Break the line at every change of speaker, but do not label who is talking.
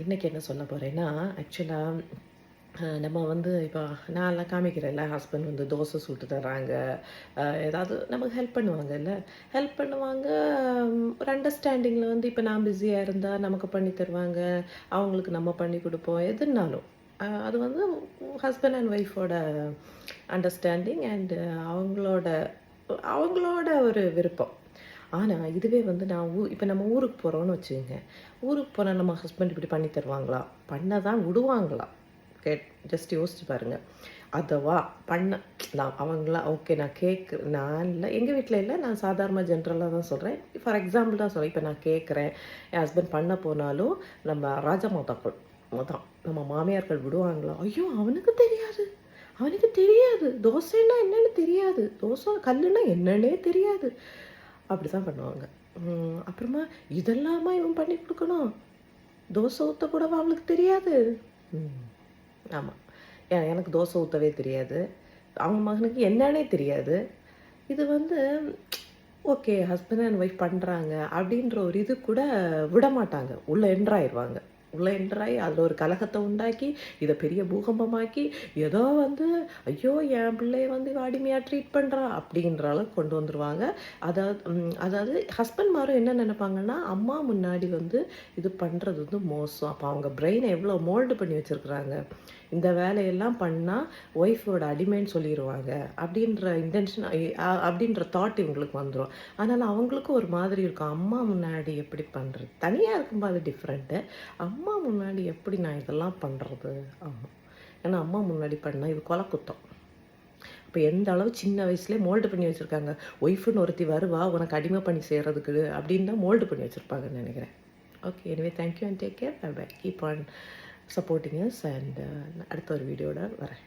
இன்றைக்கி என்ன சொல்ல போகிறேன்னா, ஆக்சுவலாக நம்ம வந்து இப்போ நான்லாம் காமிக்கிறேன்ல, ஹஸ்பண்ட் வந்து தோசை சுட்டு தர்றாங்க, ஏதாவது நமக்கு ஹெல்ப் பண்ணுவாங்கல்ல. ஹெல்ப் பண்ணுவாங்க. ஒரு அண்டர்ஸ்டாண்டிங்கில் வந்து இப்போ நான் பிஸியாக இருந்தால் நமக்கு பண்ணி தருவாங்க, அவங்களுக்கு நம்ம பண்ணி கொடுப்போம், எதுனாலும். அது வந்து ஹஸ்பண்ட் அண்ட் ஒய்ஃபோட அண்டர்ஸ்டாண்டிங் அண்டு அவங்களோட அவங்களோட ஒரு விருப்பம். ஆனால் இதுவே வந்து நான் இப்போ நம்ம ஊருக்கு போகிறோன்னு வச்சுக்கோங்க. ஊருக்கு போனால் நம்ம ஹஸ்பண்ட் இப்படி பண்ணி தருவாங்களா? பண்ண தான் விடுவாங்களா? ஜஸ்ட் யோசிச்சு பாருங்கள். அதவா பண்ண நான் அவங்களாம் ஓகே, நான் இல்லை, எங்கள் வீட்டில் இல்லை, நான் சாதாரண ஜென்ரலாக தான் சொல்கிறேன். ஃபார் எக்ஸாம்பிள் தான் சொல்கிறேன். இப்போ நான் கேட்குறேன், என் ஹஸ்பண்ட் பண்ண போனாலும் நம்ம ராஜமாதாக்கள் தான் நம்ம மாமியார்கள் விடுவாங்களா? ஐயோ, அவனுக்கு தெரியாது, அவனுக்கு தெரியாது, தோசைன்னா என்னன்னு தெரியாது, தோசை கல்லுன்னா என்னன்னே தெரியாது, அப்படி தான் பண்ணுவாங்க. அப்புறமா இதெல்லாமா இவன் பண்ணி கொடுக்கணும், தோசை ஊற்ற கூடவா அவளுக்கு தெரியாது? ஆமாம், எனக்கு தோசை ஊற்றவே தெரியாது, அவங்க மகனுக்கு என்னன்னே தெரியாது. இது வந்து ஓகே, ஹஸ்பண்ட் அண்ட் ஒய்ஃப் பண்ணுறாங்க அப்படின்ற ஒரு இது கூட விட மாட்டாங்க, உள்ளே என்ட்ராயிடுவாங்க. உள்ளே என்ட்ராகி அதில் ஒரு கலகத்தை உண்டாக்கி, இதை பெரிய பூகம்பமாக்கி, ஏதோ வந்து ஐயோ என் பிள்ளைய வந்து அடிமையாக ட்ரீட் பண்ணுறா அப்படின்ற அளவுக்கு கொண்டு வந்துடுவாங்க. அதாவது ஹஸ்பண்ட்மாரும் என்ன நினைப்பாங்கன்னா, அம்மா முன்னாடி வந்து இது பண்ணுறது வந்து மோசம். அப்போ அவங்க பிரெயினை எவ்வளோ மோல்டு பண்ணி வச்சுருக்குறாங்க, இந்த வேலையெல்லாம் பண்ணால் ஒய்ஃபோட அடிமைன்னு சொல்லிடுவாங்க அப்படின்ற இன்டென்ஷன், அப்படின்ற தாட் இவங்களுக்கு வந்துடும். அதனால் அவங்களுக்கும் ஒரு மாதிரி இருக்கும், அம்மா முன்னாடி எப்படி பண்ணுறது, தனியாக இருக்கும்போது அது டிஃப்ரெண்ட்டு, அம்மா முன்னாடி எப்படி நான் இதெல்லாம் பண்ணுறது? ஆமாம், ஏன்னா அம்மா முன்னாடி பண்ணால் இது கொலை குத்தம். இப்போ எந்த அளவு சின்ன வயசுலேயே மோல்டு பண்ணி வச்சுருக்காங்க, ஒய்ஃபுன்னு ஒருத்தி வருவா உனக்கு அடிமை பண்ணி செய்கிறதுக்கு அப்படின்னு தான் மோல்டு பண்ணி வச்சுருப்பாங்கன்னு நினைக்கிறேன். Okay, anyway thank you and take care. Bye bye. Keep on supporting us and அடுத்த ஒரு வீடியோட வரேன்.